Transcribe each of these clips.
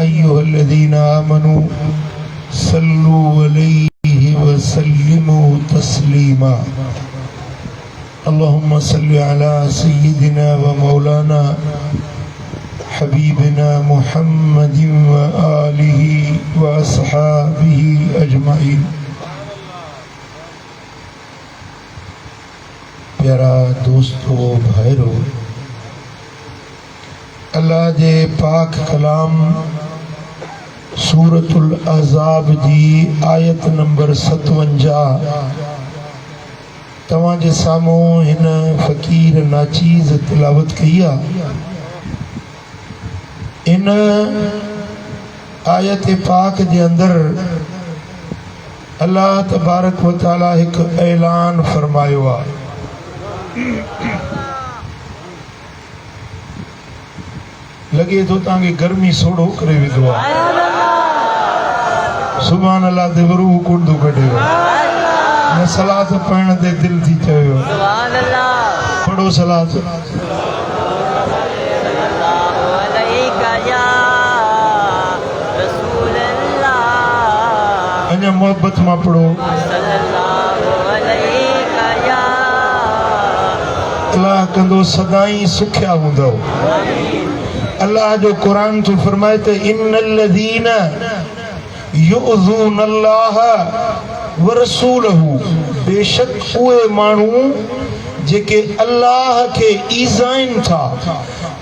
अय्युहल्लज़ीना आमनू सल्लु अलैहि व सल्लिमू तस्लीमा। अल्लाहुम्मा सल्लि अला सय्यिदिना व मौलाना हबीबिना मुहम्मदिन व आलिहि व अस्हाबिहि अजमाइन। प्यारा दोस्तों भाइरों, अल्लाह जे पाक कलाम सूरतुल अज़ाब जी आयत नंबर 57 तवां जे साम्हूं हिन फ़कीर नाचीज़ तिलावत कई आहे। इन आयत पाक जे अंदर अल्लाह तबारक व तआला एक ऐलान फरमायो आहे। लगे तो तांगे गर्मी सोड़ो करे विधो आहे। सुभान अल्लाह ते वरू कुंडो कढेवा न सलात पढ़ण ते दिल थी चयो सुभान अल्लाह। पढ़ो सलात अञा मोहब्बत मां पढ़ो अल्लाह कंदो सदाई सुख्या हूंदो। अल्लाह जो कुरान तो फरमाए तो इन्नल्लज़ीना युज़ूनल्लाह व रसूलहू, बेशक उहे माण्हू जेके अल्लाह के ईज़ाइन था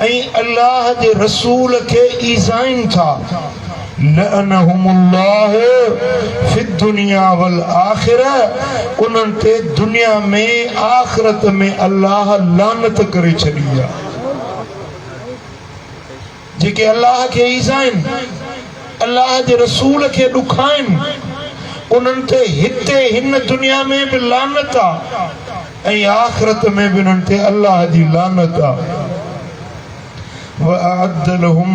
ऐं अल्लाह जे रसूल के ईज़ाइन था। लअनहुमुल्लाह फिद दुनिया वल आखिरा, उन्हनि ते दुनिया में आखिरत में अल्लाह लानत करे छॾी आहे। जेके अल्लाह के ईज़ाइन अल्लाह जे रसूल के ॾुखाइन उन्हनि ते हिते हिन दुनिया में भी लानत आहे ऐं आखिरत में भी उन्हनि ते अल्लाह जी लानत आहे। व अअद्द लहुम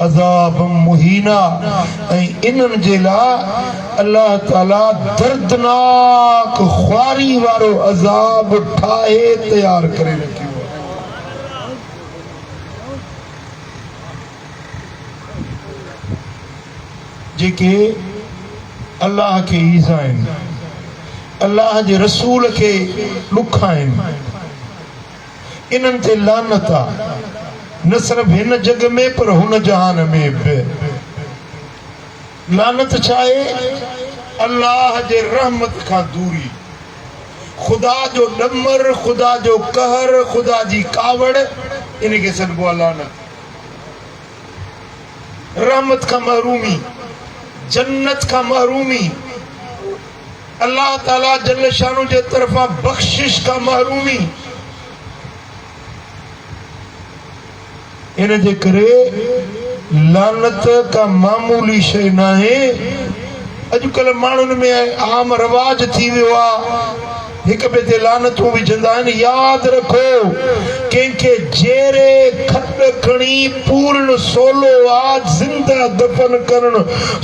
अज़ाबम मुहीना, ऐं इन्हनि जे लाइ अल्लाह ताला दर्दनाक ख्वारी वारो अज़ाब ठाहे तैयार करे रखियो। जेके अल्लाह के ईज़ाइन अल्लाह जे रसूल के ॾुखाइन इन्हनि ते लानत आहे, न सिर्फ हिन जग में पर हुन जहान में भी। लानत चाहे अल्लाह जे रहमत खां दूरी, खुदा जो ॾमर, खुदा जो कहर, खुदा जी कावड़, इनके सॾिबो आहे लानत। रहमत खां महरूमी, जन्नत का महरूमी, अल्लाह ताला जल्ल शानु जे तरफा बख्शिश का महरूमी। इन जे करे लानत का मामूली शय न आहे। अॼुकल्ह माण्हुनि में आम रवाज थी वियो आहे, हिक ॿिए ते लानतूं विझंदा आहिनि। यादि रखो, कंहिंखे जेरे खट खणी पूर्ण सोलो आहे, ज़िंदा दफ़न करणु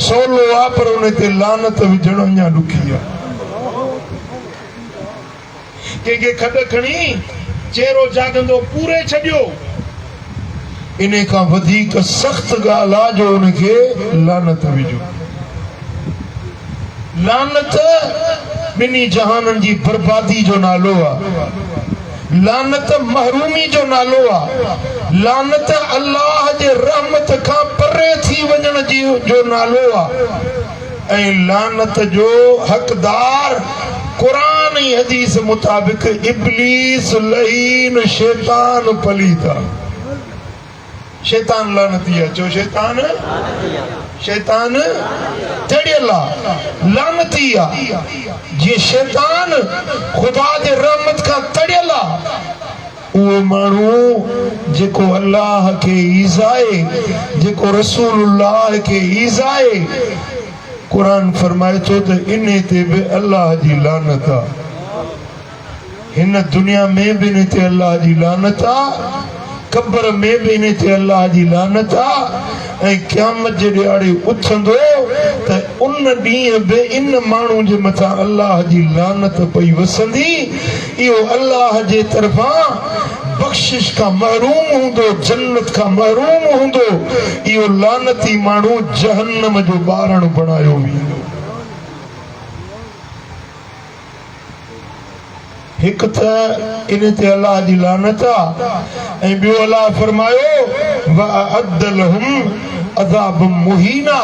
सोलो आहे, पर उन ते लानत विझणु अञा ॾुखी आहे। कंहिंखे खट खणी चेरो जाॻंदो पूरे छॾियो, इन खां वधीक सख़्त ॻाल्हि आहे जो उनखे लानत विझो। लानत ॿिन्ही जहाननि जी बर्बादी जो नालो आहे। लानत महरूमी जो नालो आहे। लानत अल्लाह जे रहमत खां परे थी वञण जी जो नालो आहे। ऐं लानत जो हक़दार कुरान ऐं हदीस मुताबिक़ इब्लीस, लईन, शैतान, पलीत आहे। शैतान लानती आहे। चो शैतान, शैतान तड़ियल आहे, लानती आहे। जे शैतान खुदा जे रहमत खां तड़ियल आहे, उहो माण्हू जेको अल्लाह खे ईज़ाए, जेको रसूलुल्लाह खे ईज़ाए, कुरान फरमाए थो त इन ते बि अल्लाह जी लानत आहे। हिन दुनिया में भी इन ते अल्लाह जी लानत आहे, कब्र में भी इन ते अल्लाह जी लानत आहे, ऐं क़यामत जे ॾियारे उथंदो त उन ॾींहुं बि इन माण्हू जे मथां अल्लाह जी लानत पई वसंदी। इहो अल्लाह जे तरफ़ां बख्शिश का महरूम हूंदो, जन्नत का महरूम हूंदो, इहो लानती माण्हू जहन्नम जो ॿारण बणायो वेंदो। हिकु त इन ते अल्लाह जी लानत आहे ऐं ॿियो अल्लाह फरमायो वअअद लहुम अज़ाब मुहीना,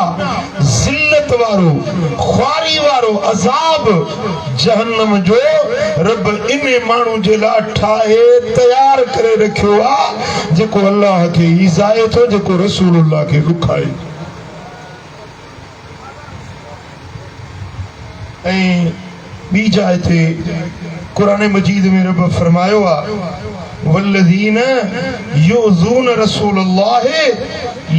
ज़िल्लत वारो ख्वारी वारो अज़ाब जहन्नम जो रब इन माण्हू जे लाइ ठाहे तयार करे रखियो आहे जेको अल्लाह खे ईज़ाए थो, जेको रसूलुल्लाह खे ॾुखाए। ऐं ॿी जाइ ते कुरान मजीद में रब फरमायो आहे वल्लज़ीन युज़ून रसूलल्लाह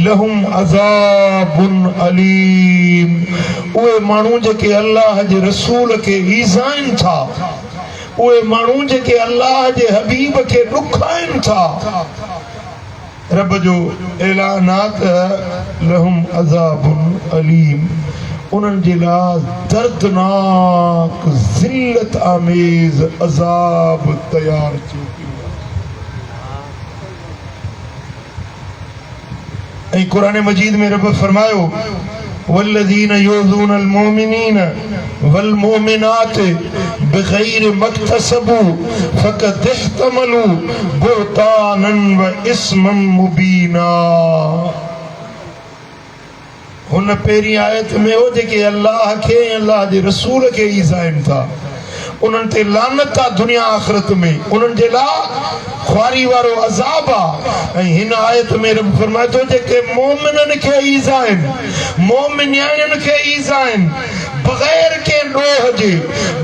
लहुम अज़ाबुन अलीम, उहे माण्हू जेके अल्लाह जे रसूल खे ईज़ाइनि था, उहे माण्हू जेके अल्लाह जे हबीब खे ॾुखाइनि था, रब जो ऐलान आहे लहुम अज़ाबुन अलीम, उन्हनि जे लाइ दर्दनाक ज़िल्लत आमेज़ अज़ाब तयार थियो पियो आहे। ऐं क़ुरान मजीद में रब फरमायो वल्लज़ीन युज़ून अल-मुमिनीन वल मुमिनात बिग़ैर मक्तसबू फ़क़द इह्तमलू बुहतानन व इस्मम मुबीना। हुन पहिरीं आयत में हो जेके अल्लाह खे अल्लाह जे रसूल खे ईज़ाइनि था, उन्हनि ते लानत आहे दुनिया आख़िरत में, उन्हनि जे लाइ ख्वारी वारो अज़ाब आहे। ऐं हिन आयत में रब फरमाए थो जेके मोमिननि खे ईज़ाइनि, मोमिनियाणियुनि खे ईज़ाइनि, बग़ैर के ॾोह जे,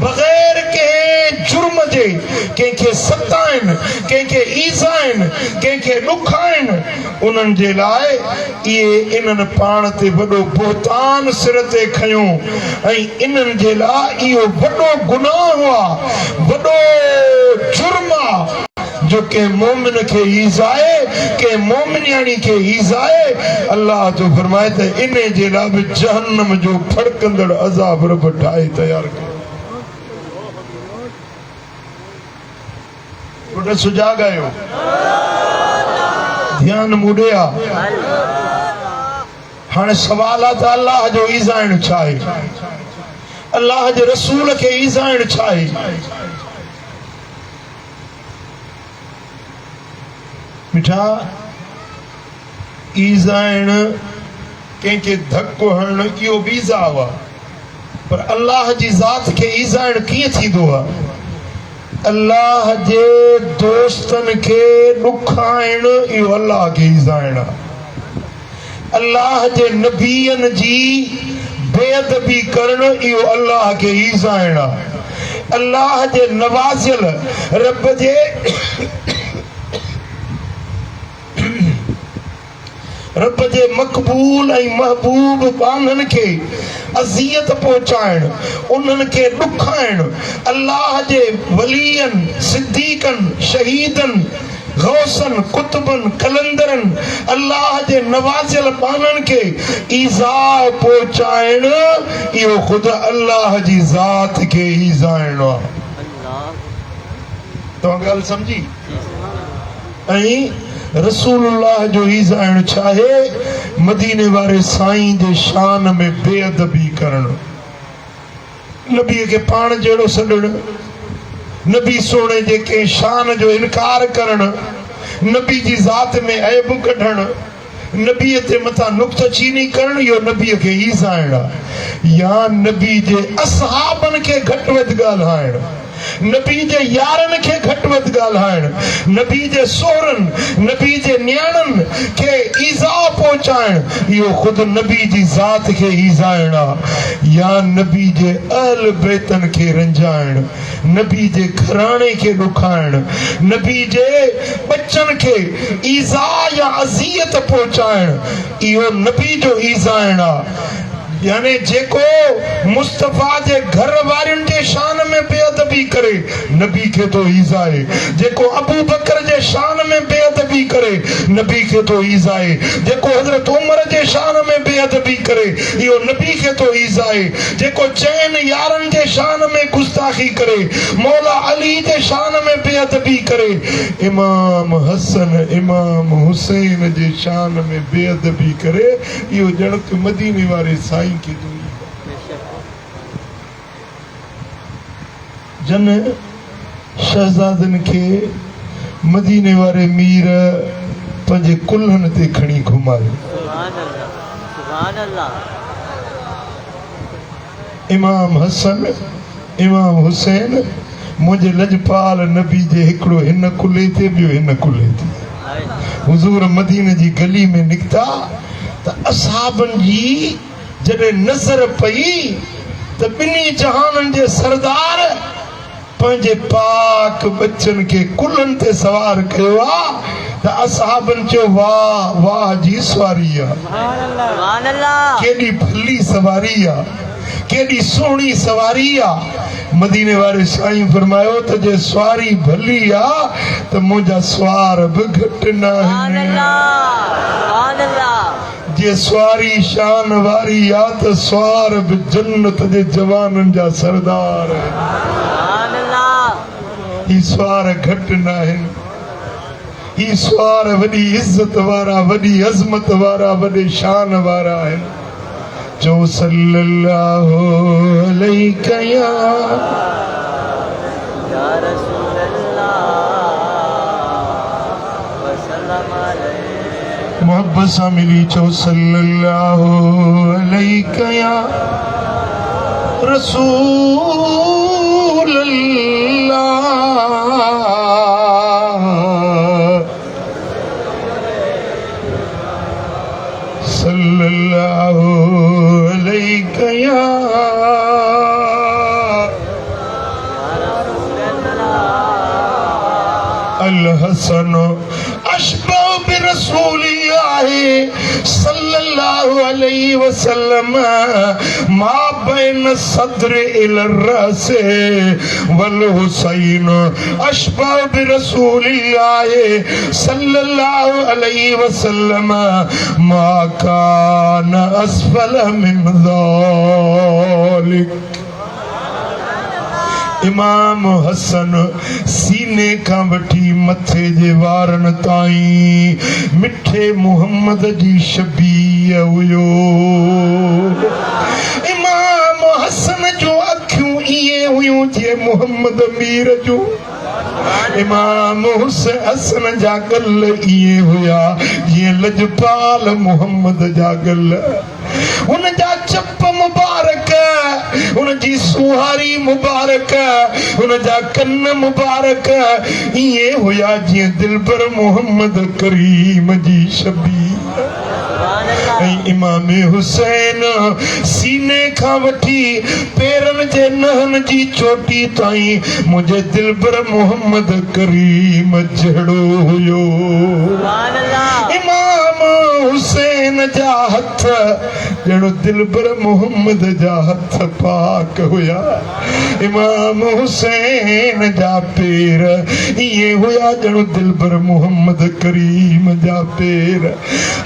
बग़ैर के जुर्म जे, कंहिंखे सताइनि, कंहिंखे ईज़ाइनि, कंहिंखे ॾुखाइनि, उन्हनि जे लाइ इहे इन्हनि पाण ते वॾो बोहतान सिर ते खयों ऐं इन्हनि जे लाइ इहो वॾो गुनाह आहे, वॾो जुर्म आहे जो के मोमिन खे ईज़ाए, के मोमिनियाणी खे ईज़ाए। अल्लाह जो फरमाए त इन जे लाइ बि जहन्नम जो फड़कंदड़ अज़ाब रब ठाहे तयार कयो। पुट सुजाग आहियो, ध्यान मुड़िया। हाणे सवाल आहे त अल्लाह जो ईज़ाइण छा आहे, अल्लाह जे रसूल खे ईज़ाइण छा आहे। मिठा ईज़ाइण कंहिंखे धक्को हणण इहो बि ईज़ाउ आहे, पर अल्लाह जी ज़ात खे ईज़ाइण कीअं थींदो आहे। अल्लाह जे दोस्तनि खे ॾुखाइण इहो अल्लाह खे ईज़ाइण आहे। अल्लाह जे नबीअनि जी बेअदबी करण इहो अल्लाह खे ईज़ाइण आहे। अल्लाह जे नवाज़ियल रब जे रब जे मक़बूल ऐं महबूब बांगनि खे अज़ियत पहुचाइण, उन्हनि खे ॾुखाइण, अल्लाह जे वलीअनि, सिद्दीक़नि, शहीदनि, गौसनि, कुतुबनि, कलंदरनि, अल्लाह जे नवाज़ियल बाननि खे ईज़ा पहुचाइण इहो ख़ुदि अल्लाह जी ज़ात खे ईज़ाइण आहे। तव्हां ॻाल्हि सम्झी। ऐं रसूलुल्लाह जो ईज़ाइण छा आहे, मदीने वारे साईं जे शान में बेअदबी करण, नबीअ खे पाण जहिड़ो सॾण, नबी सोणे जे कंहिं शान जो इनकार करण, नबी जी ज़ात में ऐब कढण, नबीअ ते मथां नुक्तचीनी करण, इहो नबीअ खे ईज़ाइण आहे। या नबी जे असहाबनि खे घटि वधि ॻाल्हाइण, नबी जे यारनि खे घटि वधि ॻाल्हाइण, नबी जे सोहरनि, नबी जे न्याणनि खे ईज़ा पहुचाइण, इहो ख़ुदि नबी जी ज़ात खे ईज़ाइण आहे। या नबी जे अहल बैतनि खे रंजाइण, नबी जे घराणे खे ॾुखाइण, नबी जे बच्चनि खे ईज़ा या अज़ियत पहुचाइण, इहो नबी जो ईज़ाइण आहे। यानी जेको मुस्तफ़ा जे घर वारियुनि जे शान में बेअदबी करे, नबी खे तो ईज़ाए। जेको अबू बकर जे शान में बेअदबी करे, नबी खे तो ईज़ाए। जेको हज़रत उमर जे शान में बेअदबी बेअदबी करे इहो नबी खे तो ईज़ा आहे। जेको चैन यारन जे शान में गुस्ताखी करे, मौला अली जे शान में बेअदबी करे, इमाम हसन इमाम हुसैन जे शान में बेअदबी करे, इहो ॼण त मदीने वारे साईं खे तो जन शहजादन के मदीने वारे मीर पंहिंजे कुल्हन ते खणी घुमायो। सुभान अल्लाह। इमाम हसन इमाम हुसैन मुझे लजपाल नबी जे हिकड़ो हिन कुल्हे ते ॿियो हिन कुल्हे ते हुजूर मदीने जी गली में निकता त असहाबन जी जॾहिं नज़र पई त ॿिन्ही जहाननि जे सरदार पंहिंजे पाक बच्चन के कुल्हन ते सवार कयो आहे त असहाबन चयो वाह वाह जी सवारी आहे, सुभान अल्लाह। केॾी भली सवारी आहे, केॾी सुहिणी सवारी आहे। मदीने वारे साईं फरमायो त जे सवारी भली आहे त मुंहिंजा सवार बि घटि न आहिनि। जे सवारी शान वारी आहे त सवार बि जन्नत जे जवाननि जा सरदार आहिनि। ही सवार घटि न आहिनि, ही सवार वॾी इज़त वारा, वॾी अज़मत वारा, वॾे शान वारा आहिनि। जो सल्लल्लाहु अलैहि या रसूल अल्लाह वसल्लम अलैहि। मोहब्बत सां मिली चो सल्लल्लाहु अलैहि या रसूल अल्लाह सल्लल्लाहु अलैहि या अल हसन अशबह बिरसूलिल्लाह सल्लल्लाहु अलैहि वसल्लम मा बैन सद्र इल रस वल हुसैन अशबह बिरसूलिल्लाह सल्लल्लाहु अलैहि वसल्लम मा कान अस्फल मिन ज़ालिक। इमाम हसन सीने का वठी मथे जे वारन ताईं मिठे मुहम्मद जी शबीह हुयो। इमाम हसन जो अखियूं इहे हुयूं जे मुहम्मद मीर जूं। इमाम हसन जा गल इहे हुया जीअं लजपाल मुहम्मद जा गल। उन जा चप मुबारक, उन जी सुहारी मुबारक, उन जा कन मुबारक इहे हुया जीअं दिलबर मुहम्मद करीम जी शबीह। ऐं इमाम हुसैन सीने खां वठी पेरन जे नहन जी चोटी ताईं मुंहिंजे दिलबर मुहम्मद करीम जहिड़ो हुयो। इमाम हुसैन जा हथ ॼण दिलबर मुहम्मद जा हथ पाक हुया। इमाम हुसैन जा पेर इहे हुया ॼण दिलबर मुहम्मद करीम जा पेर।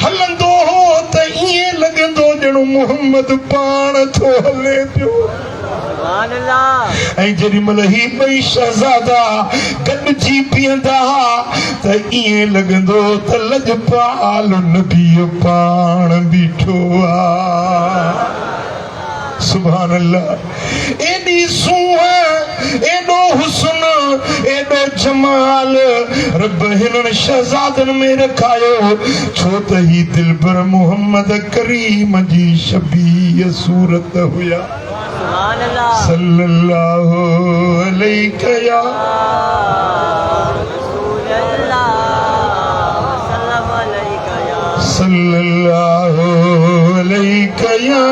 हलंदो हो त ईअं लॻंदो ॼण मुहम्मद पाण थो हले पियो। ऐं जेॾी महिल ही ॿई शहज़ादा गॾिजी पीअंदा त ईअं लॻंदो त लजपाल नबी पाण बीठो आहे। सुभान अल्लाह। एॾी सूंह, एॾो हुस्न, एॾो जमाल रब हिननि शहज़ादनि में रखायो छो त ही दिलबर मुहम्मद करीम जी शबीह सूरत हुया। सल्लल्लाहु अलैहि या सल्लल्लाहु अलैहि या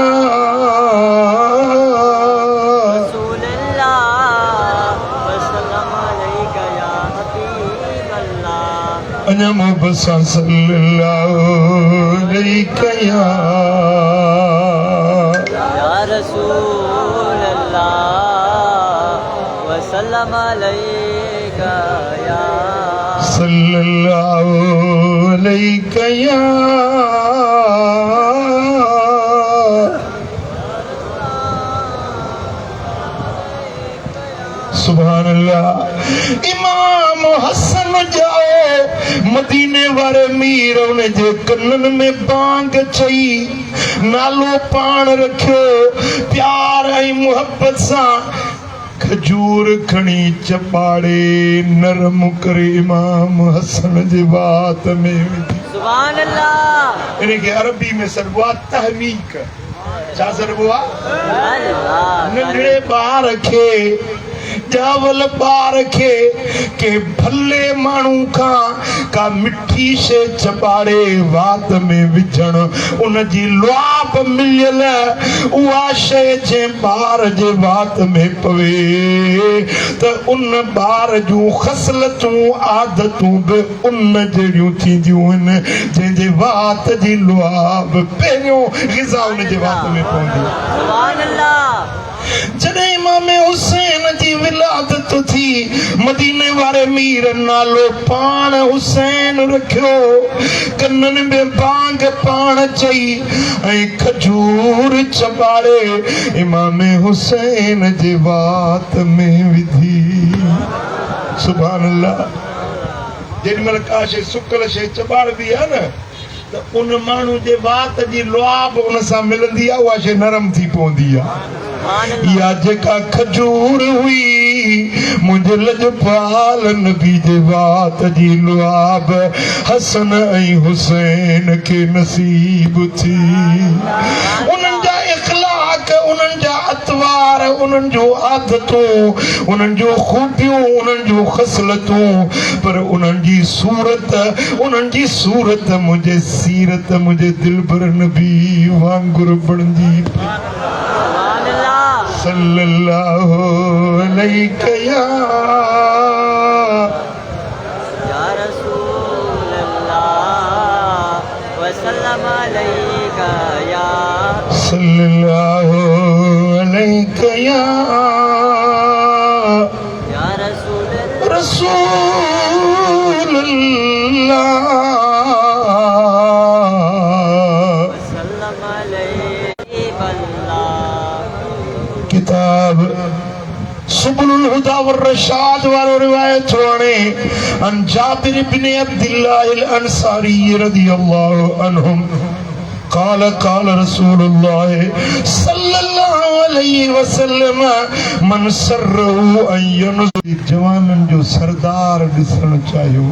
अञा मोहब्बत सां सल्लल्लाहु अलैहि या रसूल अल्लाह वसल्लम अलैका या सल्लल्लाहु अलैहि या सुभान अल्लाह। इमाम हसन जाओ मदीने वारे मीर उन्हें जे कन्नन में बांग चई नालो पान रखियो प्यार ऐं मुहब्बत सां खजूर खणी चपाड़े नरम करे इमाम हसन जे बात में विधी। सुभान अल्लाह। इनके अरबी में सरबुआ तहमीक छा सरबुआ अल्लाह। नंढड़े ॿार खे जावल ॿार खे के भले माण्हू खां का मिठी शइ चपाड़े वात में विझण उन जी लुआब मिलियल उहा शइ जंहिं ॿार जे वात में पवे त उन ॿार जूं ख़सलतूं आदतूं बि उन जहिड़ियूं थींदियूं आहिनि जंहिंजे वात जी लुआब पहिरियों ग़िज़ा उन जे वात में पवंदी। सुभान अल्लाह। जॾहिं इमाम हुसैन जी विलादत थी मदीने वारे मीर नालो पाण हुसैन रखियो कन्नन में बांग पाण चई ऐं खजूर चबाड़े इमाम हुसैन जे वात में विधी। सुभान अल्लाह। जेॾीमहिल का शइ सुकल शइ चबाड़बी आहे न त उन माण्हू जे वात जी लुआब उन सां मिलंदी आहे उहा शइ नरम थी पवंदी आहे। या जेका खजूर हुई मुंहिंजे लजपाल नबी जे वात जी लुआब हसन ऐं हुसैन खे नसीब थी। उन्हनि जा इख़लाक उन्हनि जा अतवार उन्हनि जूं आदतूं उन्हनि जूं खूबियूं उन्हनि जूं ख़सलतूं पर उन्हनि जी सूरत मुंहिंजे सीरत मुंहिंजे दिलबर नबी वांगुर बणंदी सल्लल्लाहु अलैहि या रसूल अल्लाह वसल्लम अलैका या सल्लल्लाहु अलैहि या रसूल अल्लाह वसल्लम अलैका किताब सुबुलुल हुदा वर रशाद वारो रिवायत वाणे अन जाबिर इब्न अब्दुल्लाह अल अंसारी रदियल्लाहु अन्हुम قال قال رسول الله صلى الله عليه وسلم من سره ان ينظر जवानन जो सरदार ॾिसण चाहियो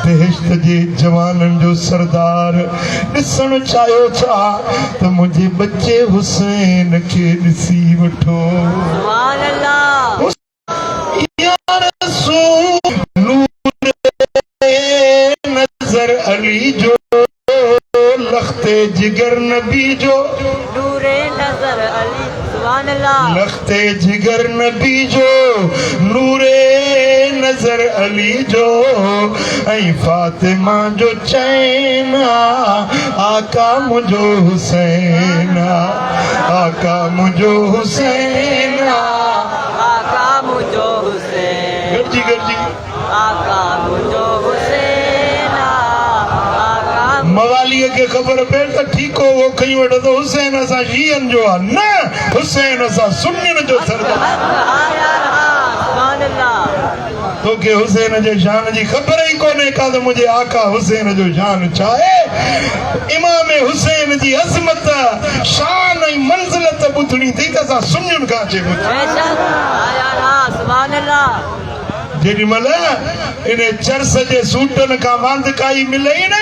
बेहिश्त जे जवानन जो सरदार ॾिसण चाहियो छा त मुंहिंजे बच्चे हुसैन खे ॾिसी वठो। सुभान अल्लाह। या रसूल नूर नजर अली जो लख्ते जिगर नबी जो नूरे नजर अली। सुभान अल्लाह। लख्ते जिगर नबी जो नूरे नजर अली जो ऐं फातिमा जो चैन आका मुंहिंजो हुसैन आका मुंहिंजो हुसैन आका मुंहिंजो हुसैन गॾिजी गॾिजी आका मुंहिंजो हुसैन मवालीअ खे ख़बर पए त ठीको वो खई वठो त हुसैन असां शीअनि जो आहे न हुसैन असां सुन्नियुनि जो सरदार। सुभान अल्लाह। तोखे हुसैन जे शान जी ख़बर ई कोन्हे का त मुंहिंजे आका हुसैन जो शान छा आहे। इमाम हुसैन जी अज़मत शान ऐं मंज़िलत ॿुधणी थी त असां सुन्नियुनि खां अचे सुभान अल्लाह। जेॾीमहिल इन चर्स जे सूटनि खां वांदकाई मिलई न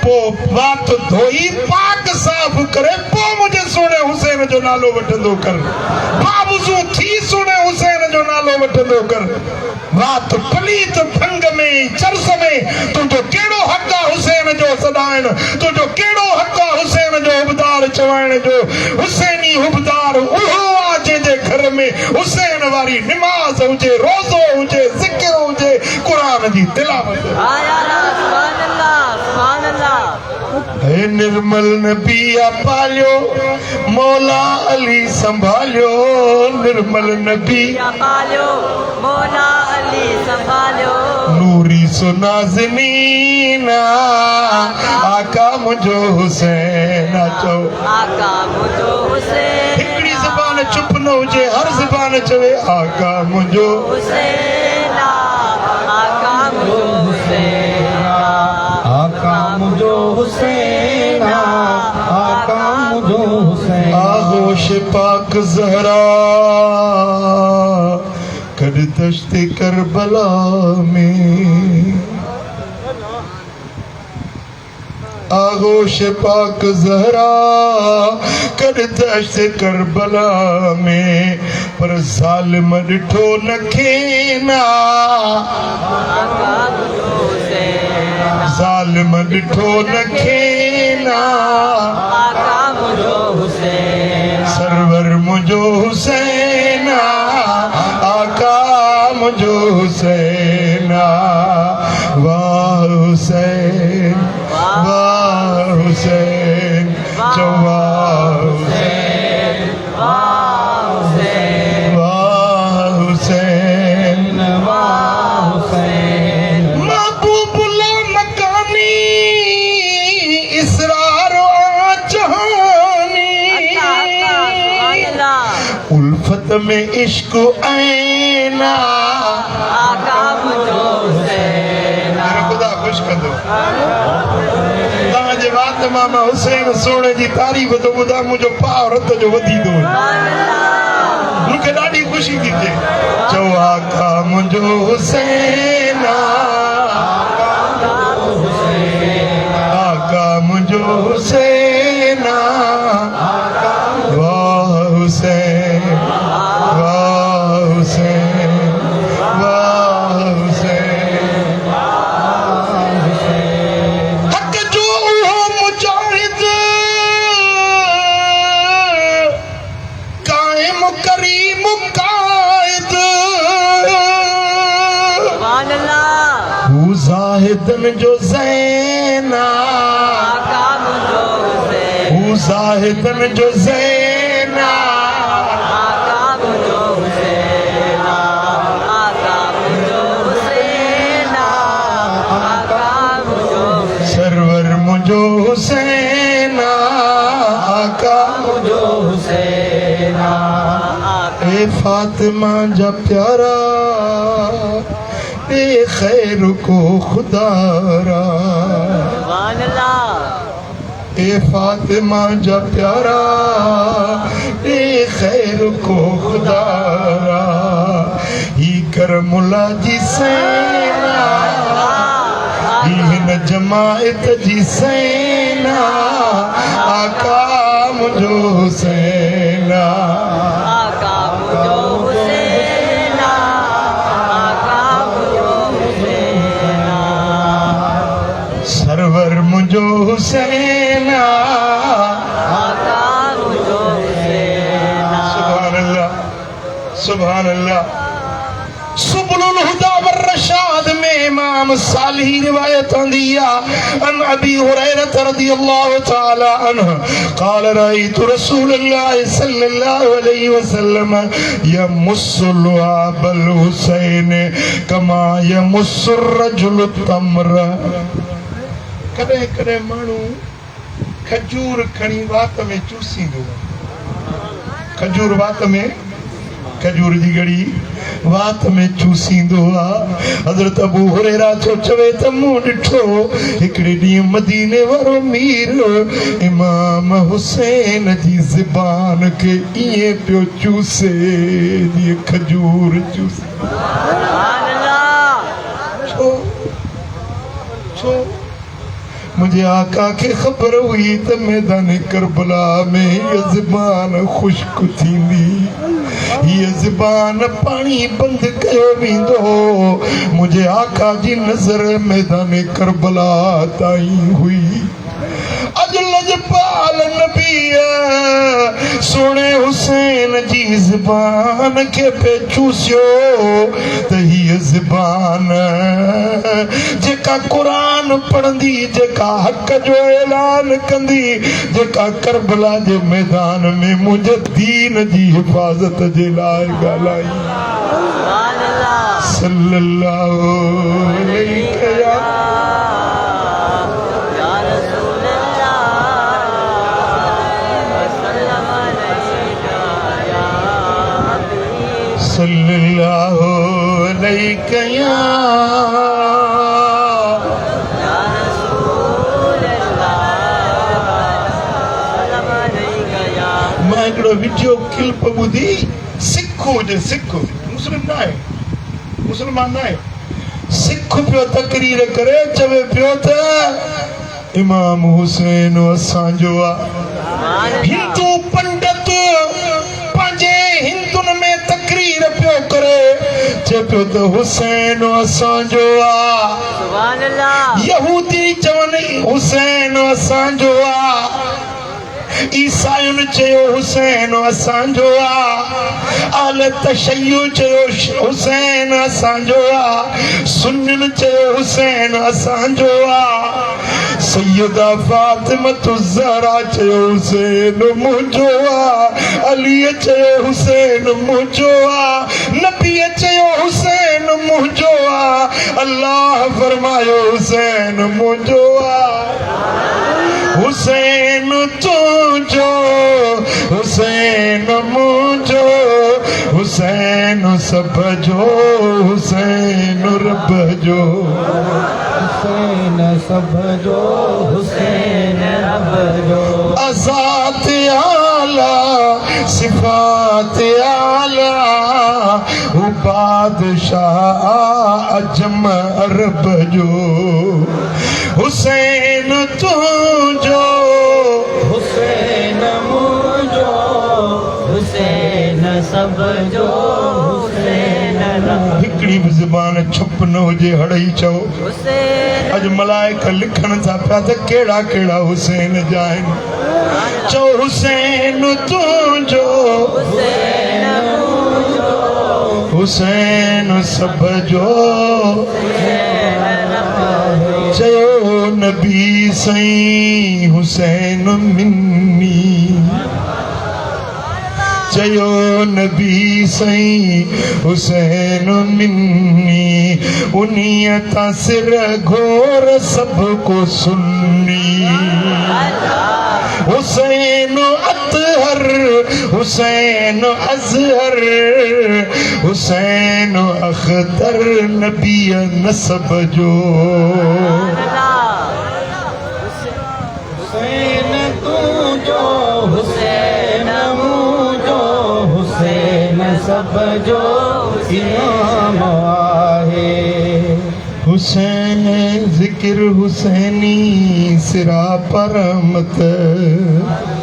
पोइ वात धोई पाक साफ़ करे पोइ मुंहिंजे सुहिणे हुसैन जो नालो वठंदो कर बावज़ू थी सुहिणे हुसैन जो नालो वठंदो कर। वात पलीत भंग में चर्स में तुंहिंजो कहिड़ो हक़ आहे हुसैन जो सॾाइण तुंहिंजो कहिड़ो हक़ आहे हुसैन जो हुबदार चवाइण जो। हुसैनी हुबदार उहो आहे जंहिंजे घर में हुसैन वारी निमाज़ हुजे रोज़ो हुजे ज़िक्र हुजे क़ुरान जी तिलावत। सुभान अल्लाह। सुभान अल्लाह। हे निर्मल नबिया पालियो मौला अली संभालियो निर्मल नबी पालियो मौला अली संभालियो नूरी सुनाज़नीन आका मुंहिंजो हुसैन अचो आका मुंहिंजो हुसैन। हिकिड़ी ज़बान चुप न हुजे हर ज़बान चवे आका मुझो हुसैना आका मुझो हुसैना आका मुझो हुसैना आका मुझो हुसैना आगोश पाक जहरा कर दश्त करबला में आगोश पाक जहरा कर दश्त करबला में पर जालिम ॾिठो न खेना आका मुझो हुसैना जालिम ॾिठो न खेना आका मुझो हुसैना सरवर मुझो हुसैना आका मुझो हुसैना वाह हुसैन वाह हुसैन वाह हुसैन वाह हुसैन वाह हुसैन वाह हुसैन महबूबुल्लाह मकानी इसरार जहानी सुभान अल्लाह उल्फत में इश्क ऐना आका मुझो हुसैना मेरा खुदा खुश कर दो तव्हांजे वात मामा हुसैन सोने जी तारीफ़ तो ॿुधा मुंहिंजो पाव रत जो वधी थो वञे सुभान अल्लाह मूंखे ॾाढी ख़ुशी थी थिए चओ आका मुंहिंजो हुसैन आका मुंहिंजो हुसैन वाह हुसैन वाह हुसैन वाह हुसैन हक़ जो उहो मुजाहिद काइम करीम काइद सुभान अल्लाह हू ज़ाहिदन जो ज़ैना आका मुझो हुसैन हू ज़ाहिदन जो ज़ैना आका मुझो हुसैना आका मुझो हुसैना आका मुझो सरवर मुझो हुसैन आका मुझो हुसैना आका ए फातिमा जा प्यारा ए खैर को खुदारा सुभान अल्लाह ए फातिमा जा प्यारा ए खैर को खुदारा ही करमुला जी सैना ही हिन जमायत जी सैना आका मुझो हुसैना आका मुझो हुसैना आका मुझो हुसैना सरवर मुझो हुसैना आका मुझो हुसैना सुभान अल्लाह सुभान अल्लाह सुबुलुल हुदा वर रशाद में इमाम सालिही रिवायत आंदी अन अबी हुरैरा रदियल्लाहु तआला अन्हु قال رأيت رسول الله صلى الله عليه وسلم يمس لعاب الحسين كما يمس الرجل التمر कॾहिं कॾहिं माण्हू खजूर खणी वात में चूसींदो खजूर वात में खजूर जी गड़ी वात में चूसींदो आहे हज़रत अबू हुरैरा थो चवे त मूं ॾिठो हिकिड़े ॾींहुं मदीने वारो मीर इमाम हुसैन जी ज़बान खे ईअं पियो चूसे जीअं खजूर चूसे सुभान अल्लाह छो छो मुझे आका के खबर हुई त मैदान करबला में ये ज़बान खुश्क थींदी ये ज़बान पानी बंद कयो वेंदो मुझे आका जी नज़र मैदान करबला ताईं हुई अज लजपाल नबी सोने हुसैन जी ज़बान के पे चूसियो त हीअ ज़बान जेका कुरान पढ़ंदी जेका हक़ जो ऐलान कंदी जेका करबला जे मैदान में मुंहिंजे दीन जी हिफ़ाज़त जे लाइ ॻाल्हाई सुभान अल्लाह सल्लल्लाहु अलैहि या या रसूल अल्लाह वसल्लम अलैका या हबीब सल्लल्लाहु अलैहि या या रसूल अल्लाह सलाम अलैका या मैं हिकिड़ो वीडियो क्लिप ॿुधी सिख मुस्लिम न आहे मुस्लमान न आहे सिख पियो तकरीर करे चवे पियो त इमाम हुसैन असांजो आहे हिंदू पंडित पंहिंजे हिंदुनि में तकरीर पियो करे चए पियो त हुसैन असांजो आहे सुभान अल्लाह यहूदी चवनि हुसैन असांजो आहे ईसायुनि चयो हुसैन असांजो आहे आल तशय्युअ चयो हुसैन असांजो आहे सुन्नियुनि चयो हुसैन असांजो आहे सैयदा फातिमतु ज़हरा चयो हुसैन मुंहिंजो आहे अलीअ चयो हुसैन मुंहिंजो आहे नबीअ चयो हुसैन मुंहिंजो आहे अल्लाह फरमायो हुसैन मुंहिंजो आहे हुसैन तुझो हुसैन मुझो हुसैन सब जो हुसैन रब जो हुसैन सब जो हुसैन रब जो अज़ात आला सिफात आला हू बादशाह अजम अरब जो हुसैन तुझो हुसैन मुझो हुसैन सब जो हुसैन रब हिकिड़ी बि ज़बान छुप न हुजे हड़ई चओ हुसैन अॼु मलाइक लिखण था पिया त कहिड़ा कहिड़ा हुसैन जा आहिनि चओ हुसैन तुंहिंजो हुसैन हुसैन सब जो चयो नबी सईं हुसैन मिन्नी चयो नबी सईं हुसैन मिन्नी उन्हीअ तां सिर घोर सबको सुन्नी हुसैन अतहर हुसैन अज़हर हुसैन अख्तर नबी नसब जो हुसैन तुझो हुसैन मुझो हुसैन सब जो इमाम आहे हुसैन ज़िक्र हुसैनी सिरा पर मत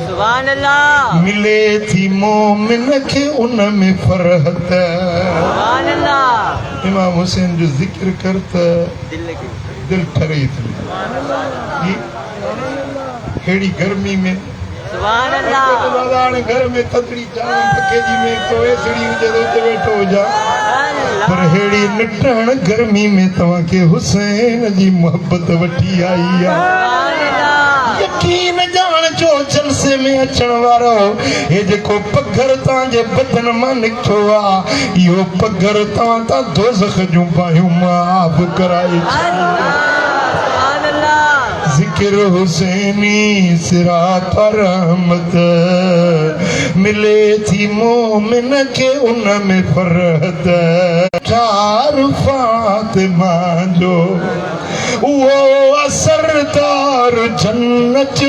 सुभान अल्लाह मिले थी मोमिन खे उन में फरहत सुभान अल्लाह इमाम हुसैन जो ज़िक्र कर त दिल की दिल ठरे थी हेड़ी गर्मी में सुभान अल्लाह हाणे घर में थधड़ी चांहि पकेजी में कोई एसड़ी हुजे त उते वेठो हुजां पर हेड़ी निटण गर्मी में तव्हांखे हुसैन जी मोहब्बत वठी आई आहे यकीन ॼाण जो जलसे में अचण वारो हे जेको पघर तव्हांजे बदन मां निकितो आहे इहो पघर तव्हां तां दोज़ख जूं बाहियूं माफ़ कराए ज़िक्र हुसैनी सिरा पर रहमत मिले थी मोमिन के उन में फरहत चार फातिमा जो वो असरदार जन्नत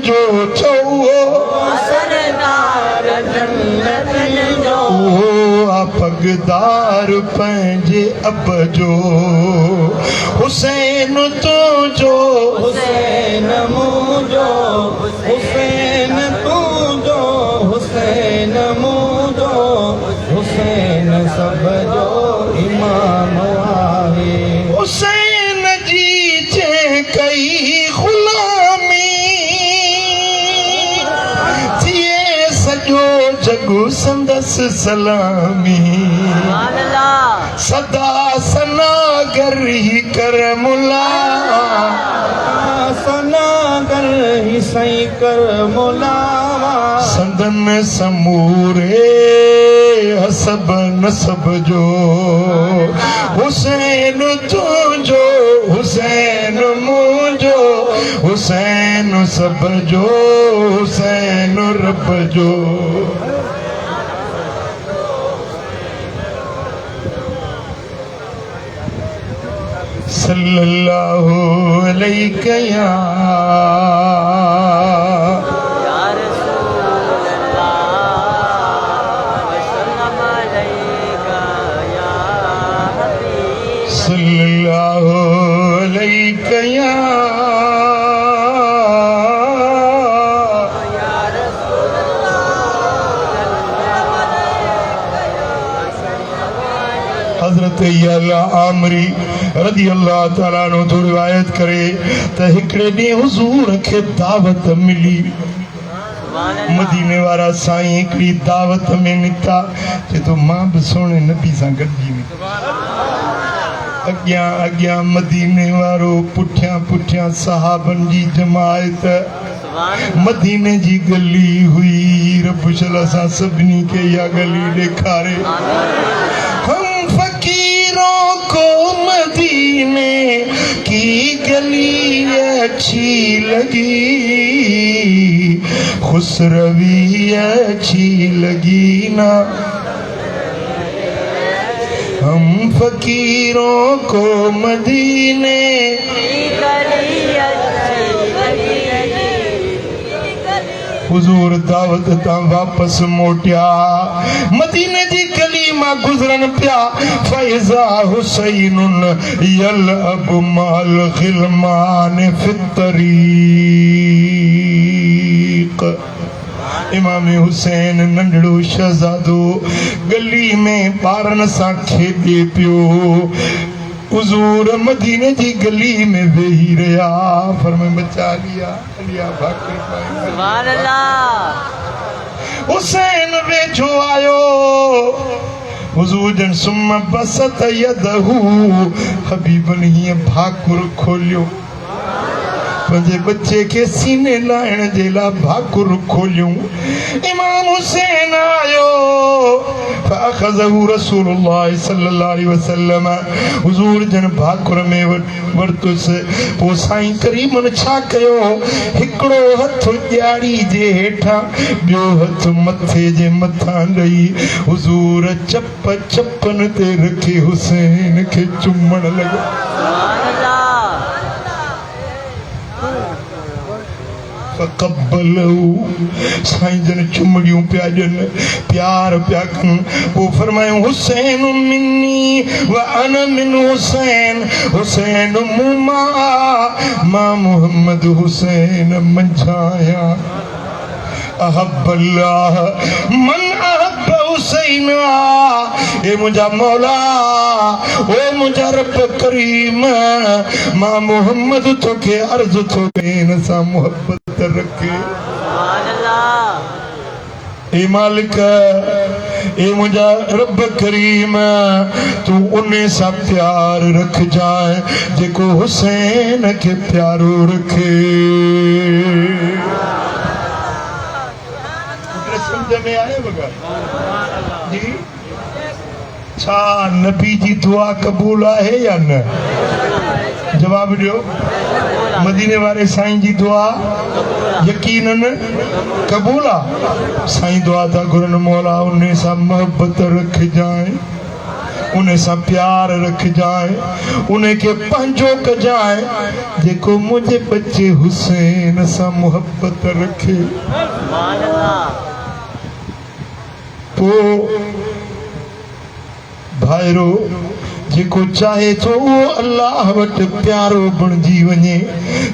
जो चो असरदार जन्नत जो वो पगदार पंहिंजे अब जो हुसैन तुझो हुसैन मुझो हुसैन तुझो हुसैन मुझो हुसैन सब जो इमाम आहे हुसैन जी जे कई गुलामी थिए सॼो जग संदसि सलामी सुभान अल्लाह सदा सनागर ही कर मुला सनागर ही सही कर मुलावा संदन समूरे हसब नसब जो हुसैन तुझो हुसैन मुझो हुसैन सब जो हुसैन रब जो सल्लल्लाहु अलैहि या या रसूल अल्लाह वसल्लम अलैका या हबीब सल्लल्लाहु अलैहि या हजरत यला आमरी रज़ी अल्लाह ताला नो तो रिवायत करे त हिकड़े ॾींहुं हुजूर खे दावत मिली। मदीने वारा साईं हिकड़ी दावत में निकता जे तो मां भी सोने नबी सां गॾिजी अॻियां अॻियां मदीने वारो पुठियां पुठियां सहाबन जी जमायत मदीने जी गली हुई। रब शला सां सभिनी खे इहा गली ॾेखारे। हम फकीरों को मदीने की गली अच्छी लगी, खुसरवी अच्छी लगी ना। हम फकीरों को मदीने हुजूर दावत ता वापस मोटिया मदीने जी गली मां गुजरन पिया। फैजा हुसैनुन यल अब माल खिलमान फितरीक। इमाम हुसैन नंढड़ो शहजादो गली में ॿारन सां खेॾे पियो। हुजूर मदीने जी गली में वेही रहा। फरमाए बच्चा अलिया भाकर पाए। सुभान अल्लाह। हुसैन वेझो आयो। हुजूर जन सुम बसत यदहू हबीबन हीअं भाकुर खोलियो। पंहिंजे बच्चे के सीने लाइण जे लाइ भाकुर खोलियूं। इमाम हुसैन आयो फअखज़हु रसूलुल्लाह सल्लल्लाहु अलैहि वसल्लम। हुजूर जन भाकुर में वरतुसि। पोइ साईं करीमन छा कयो, हिकिड़ो हथ ॾियारी जे हेठां ॿियो हथ मथे जे मथां ॾेई हुजूर चप चपन ते रखी हुसैन खे चुमण लॻो। साईं जन चुमड़ियूं पिया ॾियनि, प्यार पिया कनि। पोइ फरमायूं हुसैन मिन्नी व अना मिन हुसैन। हुसैन मूं मां मोहम्मद हुसैन मंझाया। अहब्बल्लाह मन अहब्ब हुसैन। ए मुंहिंजा मौला ओ मुंहिंजा रब करीम मां मोहम्मद तोखे अर्ज़ थो कयां हिन सां मोहब्बत रखे। ए मालिक ए मुंहिंजा रब करीम तूं उन सां प्यार रखजांइ जेको हुसैन खे प्यारो रखे। समझ में आए बगैर जी? छा नबी जी दुआ कबूल है या न? जवाब दियो। मदीने वाले साईं जी दुआ यकीनन कबूल आ। साईं दुआ था घुरन मौला उन सां मोहब्बत रख जाए, उन सां प्यार रख जाए, उन के पंहिंजो कजाए जेको मुझे बच्चे हुसैन सां मोहब्बत रखे। भाइरो जेको चाहे तो वो अल्लाह वटि प्यारो बणिजी वञे,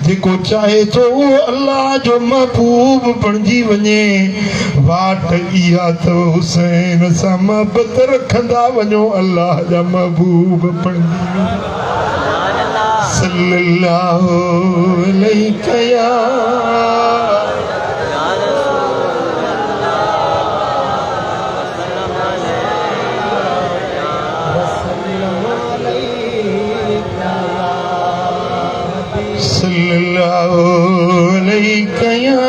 जेको चाहे तो वो अल्लाह जो महबूब बणिजी वञे। वाट इहा तो हुसैन सां मोहब्बत रखंदा वञो, अल्लाह जा महबूब बणिजी वञो। सल्लल्लाहु अलैहि या सल्लल्लाहु अलैहि या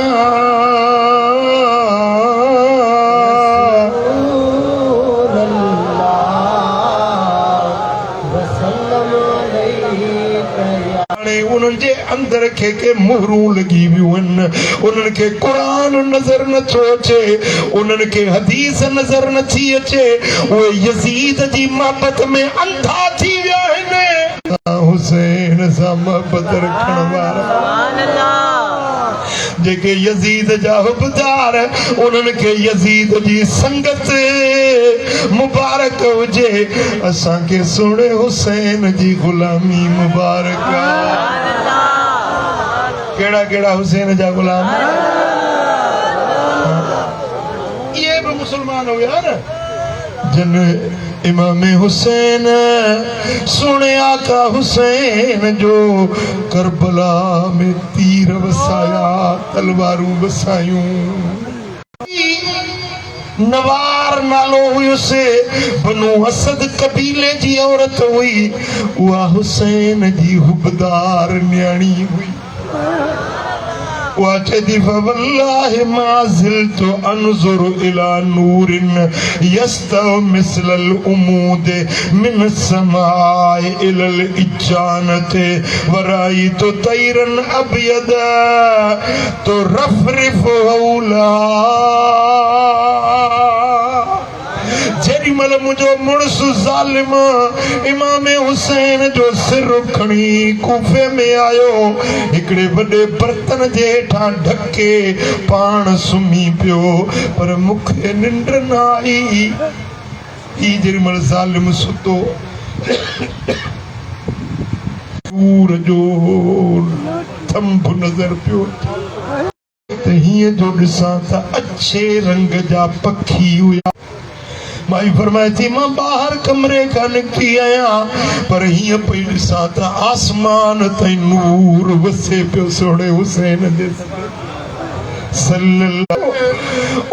उन्हनि जे अंदर के मोहरूं लगी वियूं आहिनि। उन्हनि खे क़ुरान नज़र नथो अचे, उन्हनि खे हदीस नज़र नथी अचे। उहे यज़ीद जी मोहबत में अंधा थी विया आहिनि। हुसैन सा मोहब्बत रखण वारा सुभान अल्लाह जेके यजीद जा हुबदार उन्हनि खे यजीद जी संगत मुबारक हुजे असांखे सोणे हुसैन जी गुलामी मुबारक केड़ा केड़ा हुसैन जा गुलाम ये भी मुसलमान हो यार जन इमाम हुसैन सुने आका हुसैन जो करबला में तीर वसाया तलवारूं वसायूं नवार नालो हुयो से बनु असद कबीले जी औरत हुई उहा हुसैन जी हुबदार न्याणी हुई वाचदी फवल्लाहि मा ज़िल्तु अनज़ुरु इला नूरिन यस्तव मिसलल उमूद मिन समाए इलल इजानते वराइतु तैरन अबयद तो रफरिफ हौला जेडी मल मुझो मुड़स ज़ालिम इमाम हुसैन जो सिर खणी कूफे में आयो हिकड़े वडे बर्तन जे हेठां ढके पाण सुम्ही पियो पर मुखे निंड न आई ई जेडी मल ज़ालिम सुतो सूर जो थंभ नजर पियो त हीअं जो ॾिसां त अच्छे रंग जा पखी हुया माई फरमाए थी मां बाहर कमरे का निकती आया पर हियां पई ॾिसां त आसमान ताईं नूर वसे पियो सोणे हुसैन दे सल्लल्लाहु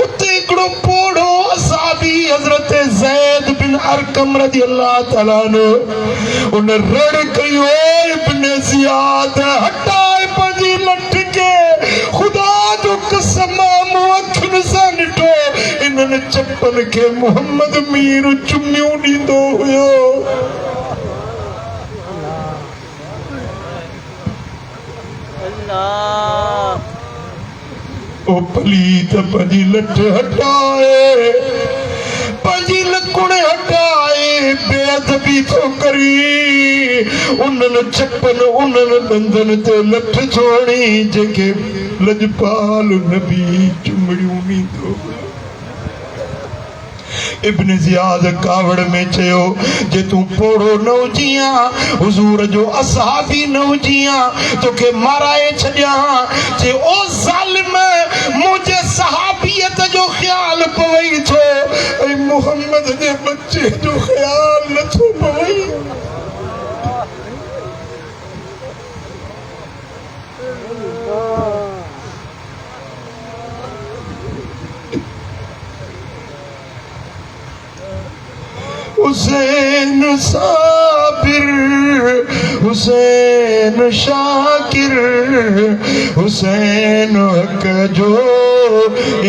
उते हिकिड़ो पोड़ो असाबी हज़रत ज़ैद बिन अरकम रज़ियल्लाहु ताला अन्हु उन रड़ कयो इब्न ज़ियाद हटाए पंहिंजी लठ के खुदा जो कसम मूं अखियुनि सां ॾिठो इन्हनि चपन के मोहम्मद मीर चुमियूं ॾींदो हुयो अल्लाह ओ पलीत पंहिंजी लठ हटाए पंहिंजी लकुण हटाए बेअदबी थो करी उन्हनि चपन उन्हनि ॾंदनि ते लठ छोड़ी जेके लजपाल नबी चुमड़ियूं ॾींदो इब्न ज़ियाद कावड़ में चयो जे तू पोड़ो न हुजीं हुजूर जो असहाबी न हुजीं तोखे माराए छॾियां जे ओ ज़ालिम मुंहिंजे सहाबियत जो ख़्याल पवई थो ऐं मुहम्मद जे बच्चे जो ख़्याल नथो पवई हुसैन साबिर हुसैन शाकिर हुसैन हक जो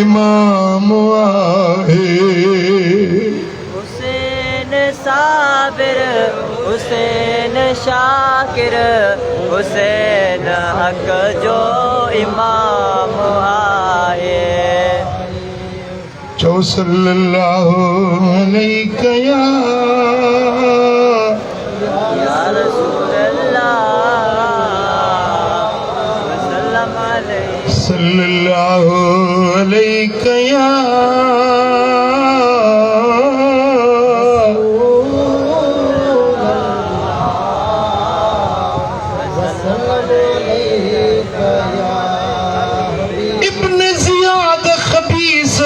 इमाम आहे हुसैन साबिर हुसैन शाकिर हुसैन हक जो इमाम आहे चो सल्लल्लाहु अलैहि या रसूल अल्लाह वसल्लम अलैहि सल्लल्लाहु अलैहि या इब्न ज़ियाद खबीस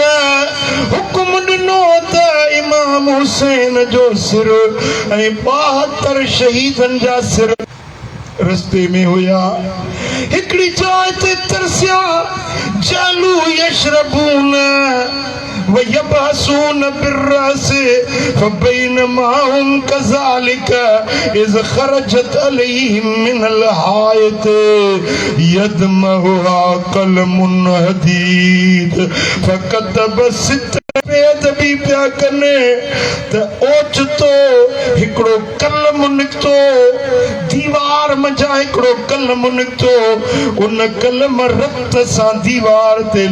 हुकुम ॾिनो त इमाम हुसैन जो सिर ऐं 72 शहीदनि जा सिर रस्ते में हुया हिकड़ी जाइ ते तरसिया जालू यशरबून ويبحثون بالرأس فبينما هم كذلك إذ خرجت عليهم من الحائط يدمعها قلم حديد فكتب 6 बेअदबी पिया कनि त ओचितो हिकिड़ो कलम निकितो दीवार मंझां हिकिड़ो कलम निकितो उन कलम रत सां दीवार ते